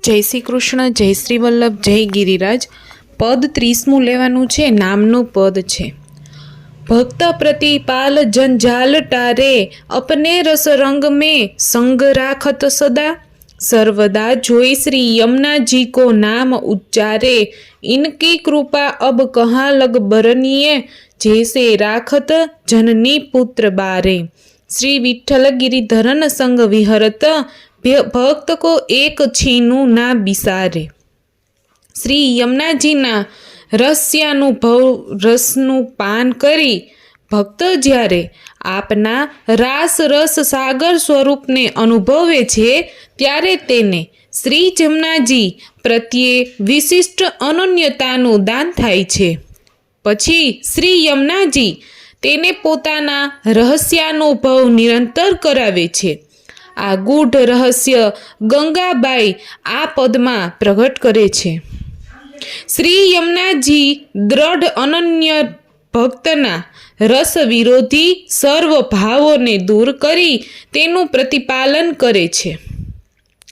जय श्री कृष्ण, जय श्री वल्लभ, जय गिरिराज। पद 30 लेवानुं छे। नामनुं पद छे। भक्त प्रतिपाल जंजाल टारे, अपने रस रंग में संग राखत सदा। सर्वदा जोई श्री यमुना जी को नाम उच्चारे, इनकी कृपा अब कहाँ लग बरनिए, जैसे राखत जननी पुत्र बारे। श्री विठ्ठल गिरिधरन संग विहरत, भक्त को एक छीनु ना बिसारे। श्री यमुनाजीना रस्यानुभव रसનું પાન કરી ભક્ત જ્યારે આપના રાસ રસ સાગર સ્વરૂપને અનુભવે છે ત્યારે તેને શ્રી જમનાજી પ્રત્યે વિશિષ્ટ અનન્યતાનું દાન થાય છે। પછી શ્રી યમુનાજી તેને પોતાના રહસ્યાનુભવ નિરંતર કરાવે છે। આ ગૂઢ રહસ્ય ગંગાબાઈ આ પદમાં પ્રગટ કરે છે। શ્રી યમુનાજી દ્રઢ અનન્ય ભક્તના રસ વિરોધી સર્વ ભાવોને દૂર કરી તેનું પ્રતિપાલન કરે છે।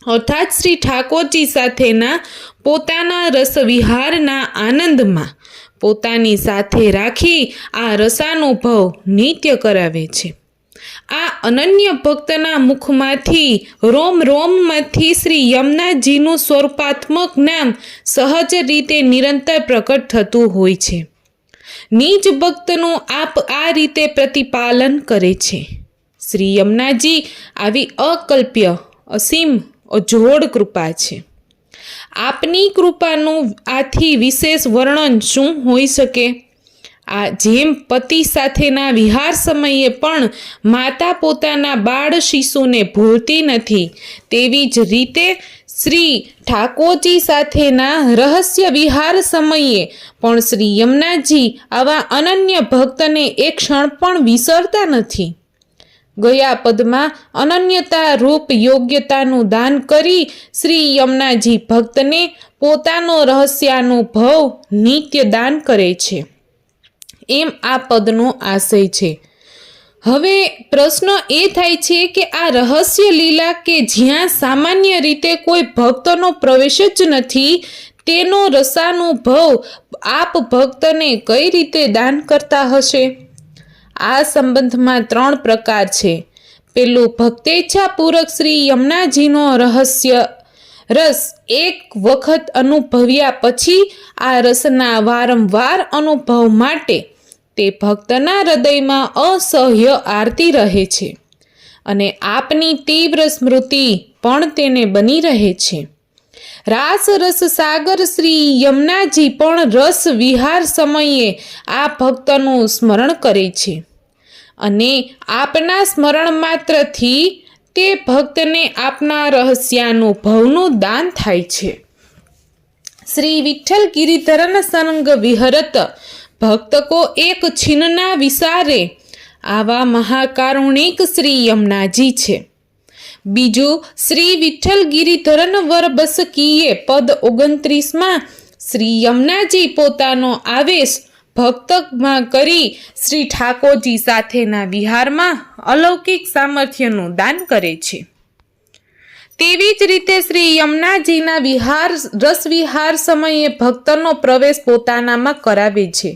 અર્થાત શ્રી ઠાકોરજી સાથેના પોતાના રસ વિહારના આનંદમાં પોતાની સાથે રાખી આ રસાનુભવ નિત્ય કરાવે છે। આ અનન્ય ભક્તના મુખમાંથી રોમ રોમમાંથી શ્રી યમુનાજીનું સ્વરૂપાત્મક નામ સહજ રીતે નિરંતર પ્રકટ થતું હોય છે। નિજ ભક્તનું આપ આ રીતે પ્રતિપાલન કરે છે। શ્રી યમુનાજી આવી અકલ્પ્ય અસીમ અજોડ કૃપા છે। આપની કૃપાનું આથી વિશેષ વર્ણન શું હોઈ શકે? આ જેમ પતિ સાથેના વિહાર સમયે પણ માતા પોતાના બાળ શિશુને ભૂલતી નથી, તેવી જ રીતે શ્રી ઠાકોરજી સાથેના રહસ્ય વિહાર સમયે પણ શ્રી યમુનાજી આવા અનન્ય ભક્તને એક ક્ષણ પણ વિસરતા નથી। ગયા પદમાં અનન્યતા રૂપ યોગ્યતાનું દાન કરી શ્રી યમુનાજી ભક્તને પોતાનો રહસ્યાનુભવ નિત્ય દાન કરે છે, એમ આ પદનો આશય છે। હવે પ્રશ્ન એ થાય છે કે આ રહસ્ય લીલા કે જ્યાં સામાન્ય રીતે કોઈ ભક્તનો પ્રવેશ જ નથી, તેનો રસાનુભવ આપ ભક્તને કઈ રીતે દાન કરતા હશે? આ સંબંધમાં 3 પ્રકાર છે। પેલું, ભક્તેચ્છાપૂર્વક શ્રી યમુનાજીનો રહસ્ય રસ એક વખત અનુભવ્યા પછી આ રસના વારંવાર અનુભવ માટે તે ભક્તના હૃદયમાં અસહ્ય આરતી રહે છે અને આપની તીવ્ર સ્મૃતિ પણ તેને બની રહે છે। રાસ રસ સાગર શ્રી યમુનાજી પણ રસ વિહાર સમયે આ ભક્તનું સ્મરણ કરે છે અને આપના સ્મરણ માત્રથી તે ભક્તને આપના રહસ્યાનુભવનું દાન થાય છે। શ્રી વિઠ્ઠલ गिरिधरन संग विहरत, भक्त को एक छीनना विसारे, आवा महाकारुणिक श्री यमुनाजी छे। बीजू, श्री विठ्ठल गिरिधरन वर बस कीए पद 29 में श्री यमुनाजी पोतानो आवेश भक्तમાં કરી શ્રી ઠાકોરજી સાથેના વિહારમાં અલૌકિક સામર્થ્યનું દાન કરે છે। તેવી જ રીતે શ્રી યમુનાજીના વિહાર રસ વિહાર સમયે ભક્તનો પ્રવેશ પોતાનામાં કરાવે છે।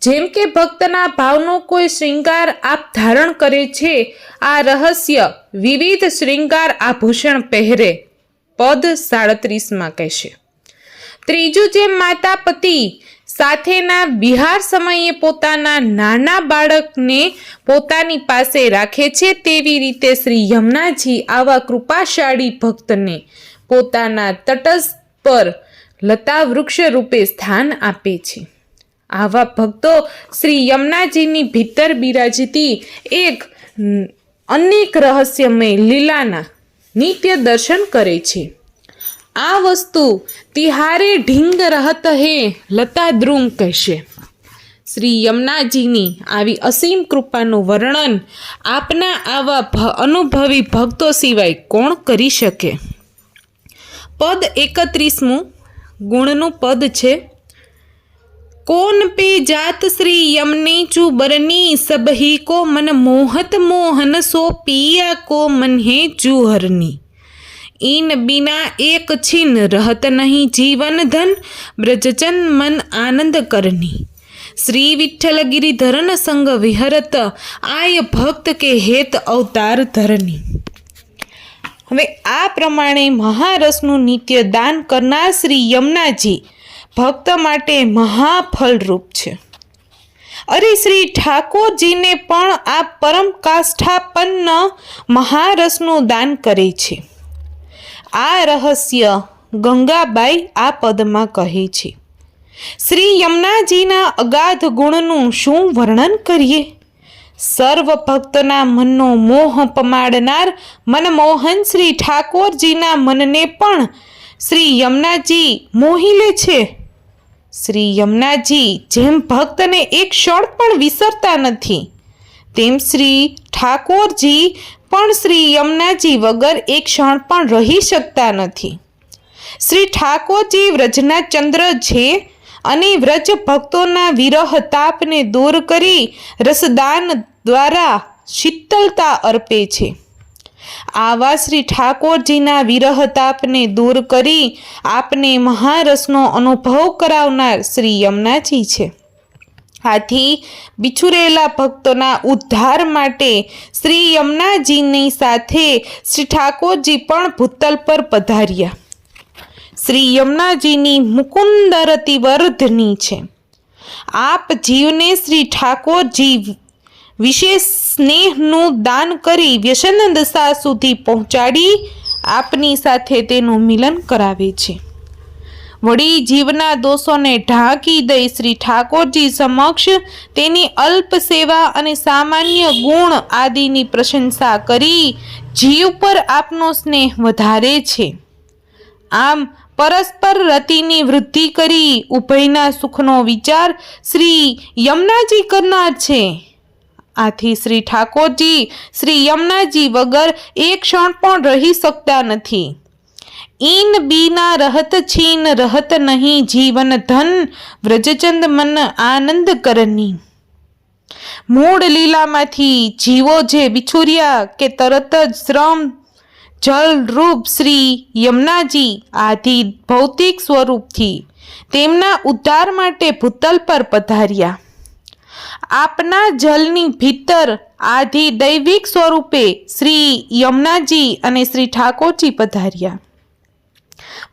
જેમ કે ભક્તના ભાવનો કોઈ શ્રૃંગાર આપ ધારણ કરે છે, આ રહસ્ય વિવિધ શ્રૃંગાર આભૂષણ પહેરે, પદ 37 કહેશે। ત્રીજું, જેમ માતા પતિ સાથેના વિહાર સમયે પોતાના નાના બાળકને પોતાની પાસે રાખે છે, તેવી રીતે શ્રી યમુનાજી આવા કૃપાશાળી ભક્તને પોતાના તટસ્થ પર લતા વૃક્ષ રૂપે સ્થાન આપે છે। આવા ભક્તો શ્રી યમુનાજીની ભીતર બિરાજતી એક અનેક રહસ્યમય લીલાના નિત્ય દર્શન કરે છે। આ વસ્તુ તિહારે ઢીંગ રહત હે લતા દ્રુંગ કહેશે। શ્રી યમુનાજીની આવી અસીમ કૃપાનું વર્ણન આપના આવા અનુભવી ભક્તો સિવાય કોણ કરી શકે? પદ 31 ગુણનું પદ છે। कौन पे जात श्री यमने चू बरनी, सब ही को मन मोहत मोहन, सो पिया को मन है चूहरनी। इन बिना एक छिन रहत नहीं जीवन धन ब्रजचन मन आनंद करनी। श्री विठ्ठल गिरिधरन संग विहरत आय भक्त के हेत अवतार धरनी। હવે આ પ્રમાણે મહારસનું નિત્ય દાન કરનાર શ્રી યમુનાજી ભક્ત માટે મહાફલરૂપ છે। અરે શ્રી ઠાકોરજીને પણ આ પરમ કાષ્ઠાપન્ન મહારસનું દાન કરે છે। આ રહસ્ય ગંગાબાઈ આ પદમાં કહે છે। શ્રી યમુનાજીના અગાધ ગુણનું શું વર્ણન કરીએ। સર્વ ભક્તના મનનો મોહ પમાડનાર મનમોહન શ્રી ઠાકોરજીના મનને પણ શ્રી યમુનાજી મોહી લે છે। શ્રી યમુનાજી જેમ ભક્તને એક ક્ષણ પણ વિસરતા નથી, તેમ શ્રી ઠાકોરજી પણ શ્રી યમુનાજી વગર એક ક્ષણ પણ રહી શકતા નથી। શ્રી ઠાકોરજી વ્રજના ચંદ્ર છે અને વ્રજ ભક્તોના વિરહ તાપને દૂર કરી રસદાન દ્વારા શીતળતા અર્પે છે। આવા શ્રી ઠાકોરજીના વિરહ તાપને દૂર કરી આપને મહારસનો અનુભવ કરાવનાર શ્રી યમુનાજી છે। આથી બિછુરેલા ભક્તોના ઉદ્ધાર માટે શ્રી યમુનાજીની સાથે શ્રી ઠાકોરજી પણ ભૂતલ પર પધાર્યા। શ્રી યમુનાજીની મુકુંદરતી વર્ધની છે। આપ જીવને શ્રી ઠાકોરજી વિશેષ સ્નેહનું દાન કરી વ્યસન દશા સુધી પહોંચાડી આપની સાથે તેનું મિલન કરાવે છે। વળી જીવના દોષોને ઢાંકી દઈ શ્રી ઠાકોરજી સમક્ષ તેની અલ્પ સેવા અને સામાન્ય ગુણ આદિની પ્રશંસા કરી જીવ પર આપનો સ્નેહ વધારે છે। આમ પરસ્પર રતિની વૃદ્ધિ કરી ઉભયના સુખનો વિચાર શ્રી યમુનાજી કરનાર છે। આથી શ્રી ઠાકોરજી શ્રી યમુનાજી વગર એક ક્ષણ પણ રહી શકતા નથી। ઈન બીના રહત છીન રહત નહીં જીવન ધન વ્રજચંદ મન આનંદ કરની। મૂળ લીલામાંથી જીવો જે બિછુર્યા કે તરત જ શ્રમ જલ રૂપ શ્રી યમુનાજી આદિ ભૌતિક સ્વરૂપથી તેમના ઉદ્ધાર માટે ભૂતલ પર પધાર્યા। આપના જલની ભીતર આદિ દૈવિક સ્વરૂપે શ્રી યમુનાજી અને શ્રી ઠાકોરજી પધાર્યા।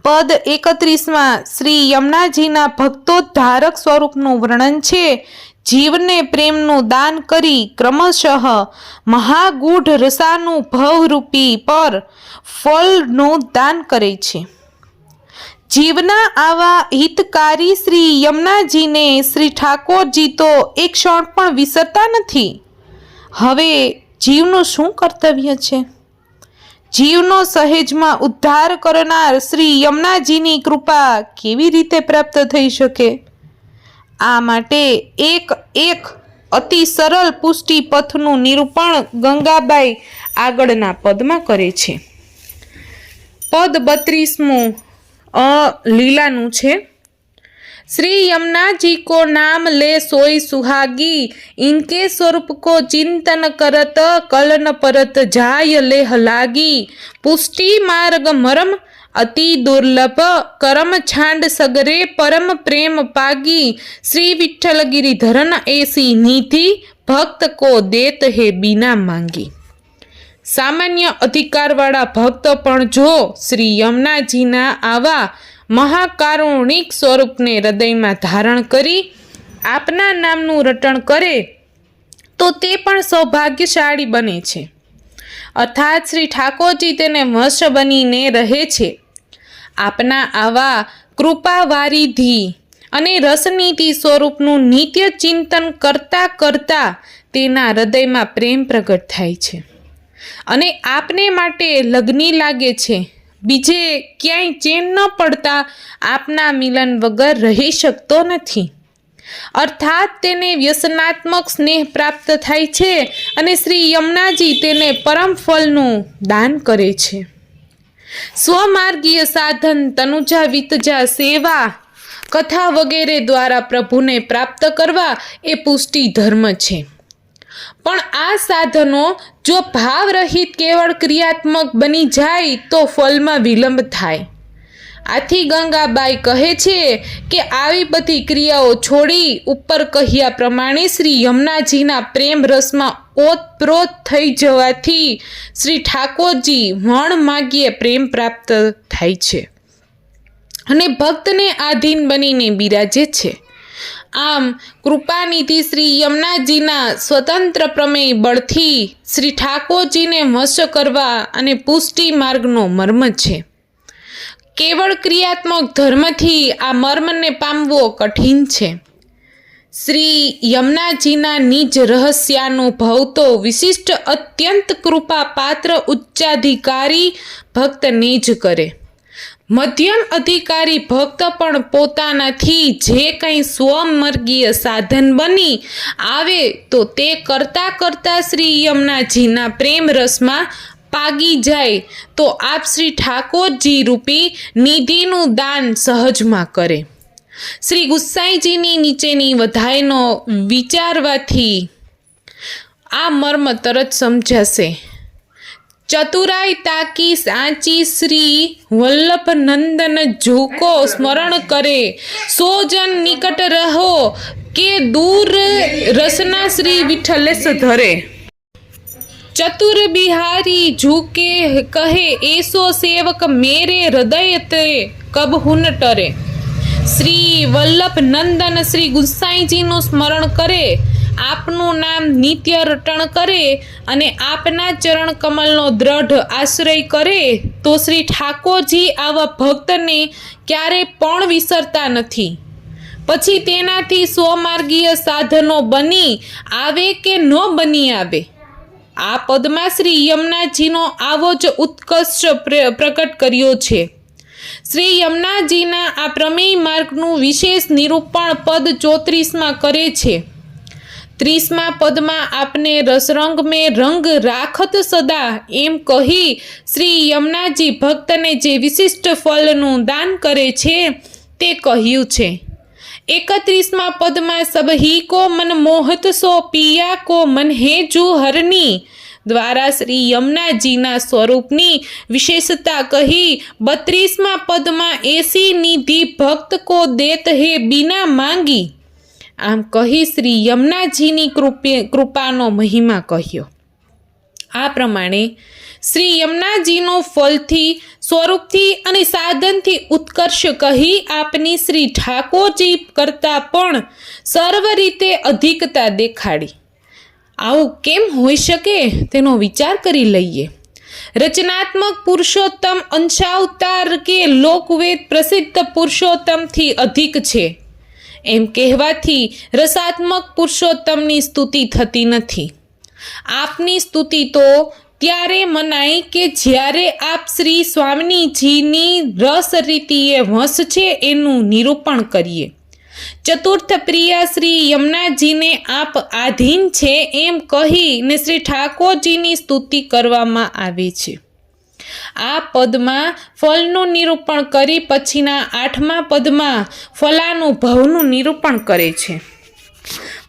પદ 31માં શ્રી યમુનાજીના ભક્તોદ્ધારક સ્વરૂપનું વર્ણન છે। જીવને પ્રેમનું દાન કરી ક્રમશઃ મહાગૂઢ રસાનું ભવરૂપી પર ફળનું દાન કરે છે। જીવના આવા હિતકારી શ્રી યમુનાજીને શ્રી ઠાકોરજી તો એક ક્ષણ પણ વિસરતા નથી। હવે જીવનું શું કર્તવ્ય છે? જીવનો સહેજમાં ઉદ્ધાર કરનાર શ્રી યમુનાજીની કૃપા કેવી રીતે પ્રાપ્ત થઈ શકે? આ માટે એક અતિ સરળ પુષ્ટિ પથનું નિરૂપણ ગંગાબાઈ આગળના પદમાં કરે છે। પદ 32મું લીલાનું છે। श्री यमुना जी को नाम ले सोई सुहागी, इनके स्वरूप को चिंतन करत कलन परत जाय लेह लागी। पुष्टि मार्ग मरम अति दुर्लभ करम छांड सगरे परम प्रेम पागी। श्री विठ्ठल गिरिधरन ऐसी निधि भक्त को देत है बिना मांगी। सामान्य अधिकार वाला भक्त पण जो श्री यमुनाजीना आवा महाकारुणिक स्वरूप ने हृदय में धारण करी आपना नामनु रटण करे तो ते पण सौभाग्यशाળી बने छे। अर्थात श्री ठाकोरजी तेने वश बनीने रहे छे। आपना आवा कृपावारिधी अने रसनीति स्वरूपनु नित्य चिंतन करता करता तेना हृदय में प्रेम प्रगट थाय छे अने आपने माटे लग्नी लागे छे। बीजे क्यांय चैन न पड़ता आपना मिलन वगर रही शकतो नथी। अर्थात तेने व्यसनात्मक स्नेह प्राप्त थाय छे अने श्री यमुनाजी तेने परम फलनु दान करे छे। स्वमार्गीय साधन तनुजा वितजा सेवा कथा वगैरे द्वारा प्रभुने प्राप्त करवा ए पुष्टि धर्म छे। પણ આ સાધનો જો ભાવરહિત કેવળ ક્રિયાત્મક બની જાય તો ફલમાં વિલંબ થાય. આથી ગંગાબાઈ કહે છે કે આવી બધી ક્રિયાઓ છોડી ઉપર કહ્યા પ્રમાણે શ્રી યમુનાજીના પ્રેમ રસમાં ઓતપ્રોત થઈ જવાથી શ્રી ઠાકોરજી વણ માગીએ પ્રેમ પ્રાપ્ત થાય છે અને ભક્તને આધીન બનીને બિરાજે છે. આમ કૃપાનિધિ શ્રી યમુનાજીના સ્વતંત્ર પ્રમેય બળથી શ્રી ઠાકોરજીને વશ કરવા અને પુષ્ટિ માર્ગનો મર્મ છે. કેવળ ક્રિયાત્મક ધર્મથી આ મર્મને પામવો કઠિન છે. શ્રી યમુનાજીના નિજ રહસ્યાનુભવ તો વિશિષ્ટ અત્યંત કૃપા પાત્ર ઉચ્ચાધિકારી ભક્તને જ કરે. મધ્યમ અધિકારી ભક્ત પણ પોતાનાથી જે કંઈ સ્વમાર્ગીય સાધન બની આવે તો તે કરતાં કરતાં શ્રી યમુનાજીના પ્રેમ રસમાં પાગી જાય તો આપ શ્રી ઠાકોરજી રૂપી નિધિનું દાન સહજમાં કરે. શ્રી ગુસાઈજીની નીચેની વધાઈનો વિચારવાથી આ મર્મ તરત સમજાશે. ચતુરાઈ તાકી સાચી શ્રી વલ્લભ નંદન ઝૂકો સ્મરણ કરે, સો જન નિકટ રહો કે દૂર રસના શ્રી વિઠ્ઠલેશ ધરે. ચતુર બિહારી ઝૂકે કહે એસો સેવક મેરે હૃદય તે કબહુ ન ટરે. શ્રી વલ્લભ નંદન શ્રી ગુસાઈજીનું સ્મરણ કરે, આપનું નામ નિત્ય રટણ કરે અને આપના ચરણ કમલનો દ્રઢ આશ્રય કરે તો શ્રી ઠાકોરજી આવા ભક્તને ક્યારે પણ વિસરતા નથી. પછી તેનાથી સ્વમાર્ગીય સાધનો બની આવે કે ન બની આવે. આ પદમાં શ્રી યમુનાજીનો આવો જ ઉત્કર્ષ પ્રકટ કર્યો છે. શ્રી યમુનાજીના આ પ્રમેય માર્ગનું વિશેષ નિરૂપણ પદ 34માં કરે છે. 30મા પદમાં આપને રસરંગ મેં રંગ રાખત સદા એમ કહી શ્રી યમુનાજી ભક્તને જે વિશિષ્ટ ફલનું દાન કરે છે તે કહ્યું છે. 31મા પદમાં સબહી કો મન મોહત સો પિયા કો મન હે જુ હરની દ્વારા શ્રી યમુનાજીના સ્વરૂપની વિશેષતા કહી 32મા પદમાં એસી નિધિ ભક્ત કો દેત હે બિના માંગી. આમ કહી શ્રી યમુનાજીની કૃપાનો મહિમા કહ્યો. આ પ્રમાણે શ્રી યમુનાજીનો ફલથી સ્વરૂપથી અને સાધનથી ઉત્કર્ષ કહી આપની શ્રી ઠાકોરજી કરતાં પણ સર્વ રીતે અધિકતા દેખાડી. આવું કેમ હોઈ શકે તેનો વિચાર કરી લઈએ. રચનાત્મક પુરુષોત્તમ અંશાવતાર કે લોકવેદ પ્રસિદ્ધ પુરુષોત્તમથી અધિક છે એમ કહેવાથી રસાત્મક પુરુષોત્તમની સ્તુતિ થતી નથી. આપની સ્તુતિ તો ત્યારે મનાય કે જ્યારે આપ શ્રી સ્વામિનીજીની રસ રીતિએ વશ છે એનું નિરૂપણ કરીએ. ચતુર્થ પ્રિયા શ્રી યમુનાજીને આપ આધીન છે એમ કહીને શ્રી ઠાકોરજીની સ્તુતિ કરવામાં આવે છે. આ પદમાં ફલનું નિરૂપણ કરી પછીના 8મા પદમાં ફલાનુભવનું નિરૂપણ કરે છે.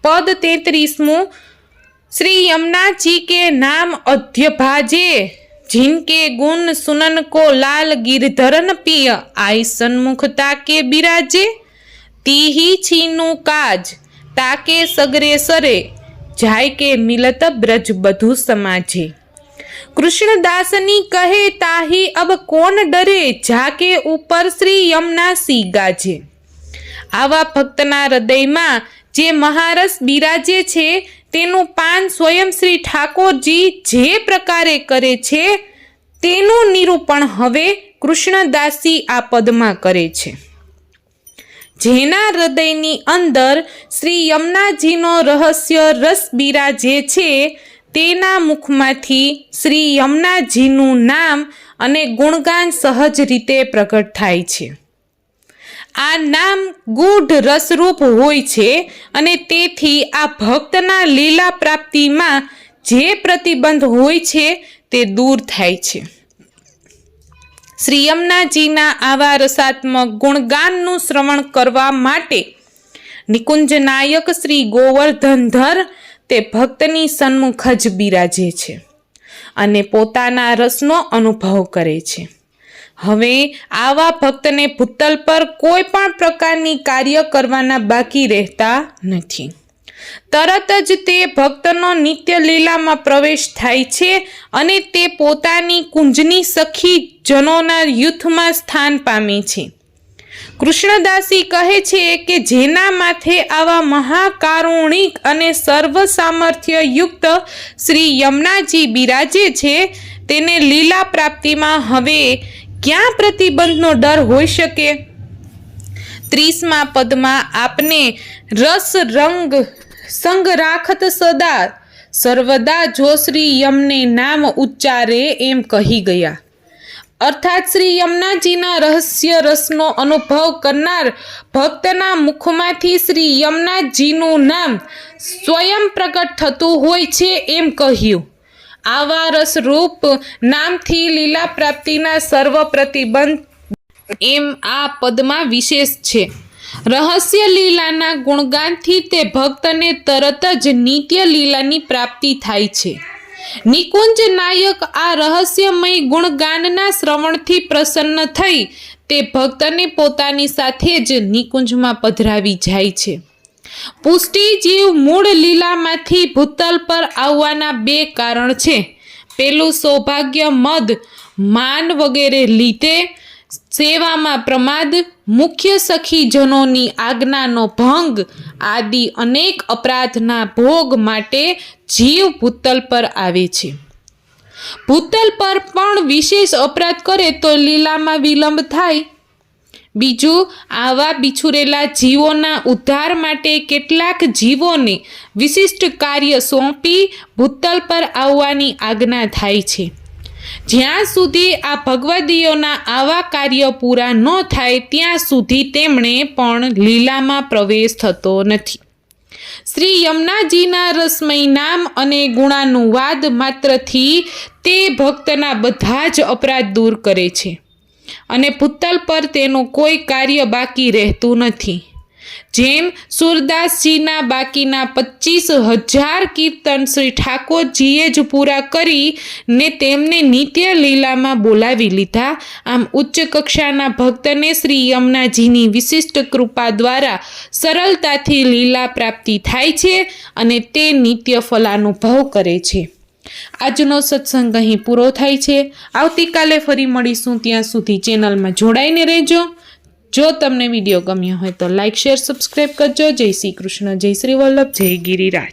પદ 33મું श्री यमुना जी के नाम अध्यभाजे जिनके गुण सुनन को लाल गिरधरन पिय आई सन्मुखता के बिराजे तीही छीनु काज ताके सगरे सरे जाय के मिलत ब्रज बधु समाजे कृष्णदासनी कहे ताही अब कौन डरे जाके ऊपर श्री यमुना सी गाजे। आवा भक्तना हृदय में जे महारस बिराजे छे तेनु पान स्वयं श्री ठाकोरजी जे प्रकारे करे छे तेनु निरूपण हवे कृष्णदासी आ पदमां करे छे। जेना हृदयनी अंदर श्री यमुनाजीनो रहस्य रस बिराजे छे तेना मुखमांथी श्री यमुनाजीनु नाम अने गुणगान सहज रीते प्रकट थाय छे। आ नाम गूढ़ रसरूप होय छे अने तेथी आ भक्तना लीला प्राप्ति में जे प्रतिबंध होय छे ते दूर थाय छे। श्री यमुनाजीना आवा रसात्मक गुणगाननु श्रवण करवा माटे निकुंज नायक श्री गोवर्धनधर તે ભક્તની સન્મુખ જ બિરાજે છે અને પોતાના રસનો અનુભવ કરે છે. હવે આવા ભક્તને ભૂતલ પર કોઈ પણ પ્રકારની કાર્ય કરવાના બાકી રહેતા નથી. તરત જ તે ભક્તનો નિત્ય લીલામાં પ્રવેશ થાય છે અને તે પોતાની કુંજની સખી જનોના યુથમાં સ્થાન પામે છે. કૃષ્ણદાસી કહે છે કે જેના માથે આવા મહાકારુણિક અને સર્વ સામર્થ્ય યુક્ત શ્રી યમુનાજી બિરાજે છે તેને લીલા પ્રાપ્તિમાં હવે ક્યાં પ્રતિબંધનો ડર હોઈ શકે? 30મા પદમાં આપને રસ રંગ સંગ રાખત સદા સર્વદા જો શ્રી યમને નામ ઉચ્ચારે એમ કહી ગયા. અર્થાત શ્રી યમુનાજીના રહસ્ય રસનો અનુભવ કરનાર ભક્તના મુખમાંથી શ્રી યમુનાજીનું નામ સ્વયં પ્રગટ થતું હોય છે એમ કહ્યું. આવા રસરૂપ નામથી લીલા પ્રાપ્તિના સર્વ પ્રતિબંધ એમ આ પદમાં વિશેષ છે. રહસ્ય લીલાના ગુણગાનથી તે ભક્તને તરત જ નિત્ય લીલાની પ્રાપ્તિ થાય છે. નિકુંજ નાયક આ રહસ્યમય ગુણગાનના શ્રવણથી પ્રસન્ન થઈ તે ભક્તને પોતાની સાથે જ નિકુંજમાં પધરાવી જાય છે. પુષ્ટિ જીવ મૂળ લીલામાંથી ભૂતલ પર આવવાના 2 કારણ છે. પેલું સૌભાગ્ય મદ માન વગેરે લીધે, સેવામાં પ્રમાદ, મુખ્ય સખીજનોની આજ્ઞાનો ભંગ આદિ અનેક અપરાધના ભોગ માટે જીવ ભૂતલ પર આવે છે. ભૂતલ પર પણ વિશેષ અપરાધ કરે તો લીલામાં વિલંબ થાય. બીજું, આવા બિછુરેલા જીવોના ઉદ્ધાર માટે કેટલાક જીવોને વિશિષ્ટ કાર્ય સોંપી ભૂતલ પર આવવાની આજ્ઞા થાય છે. જ્યાં સુધી આ ભગવદીયોના આવા કાર્ય પૂરા ન થાય ત્યાં સુધી તેમણે પણ લીલામાં પ્રવેશ થતો નથી. શ્રી યમુનાજીના રસમય નામ અને ગુણાનુવાદ માત્રથી તે ભક્તના બધા જ અપરાધ દૂર કરે છે અને ભૂતલ પર તેનું કોઈ કાર્ય બાકી રહેતું નથી. જેમ સુરદાસજીના બાકીના 25,000 કીર્તન શ્રી ઠાકોરજીએ જ પૂરા કરી ને તેમને નિત્ય લીલામાં બોલાવી લીધા, આમ ઉચ્ચ કક્ષાના ભક્તને શ્રી યમુનાજીની વિશિષ્ટ કૃપા દ્વારા સરળતાથી લીલા પ્રાપ્તિ થાય છે અને તે નિત્ય ફલાનુભવ કરે છે. આજનો સત્સંગ અહીં પૂરો થાય છે. આવતીકાલે ફરી મળીશું. ત્યાં સુધી ચેનલમાં જોડાઈને રહેજો. જો તમને વિડીયો ગમ્યો હોય તો લાઈક, શેર, સબસ્ક્રાઈબ કરજો. જય શ્રી કૃષ્ણ, જય શ્રી વલ્લભ, જય ગિરિરાજ.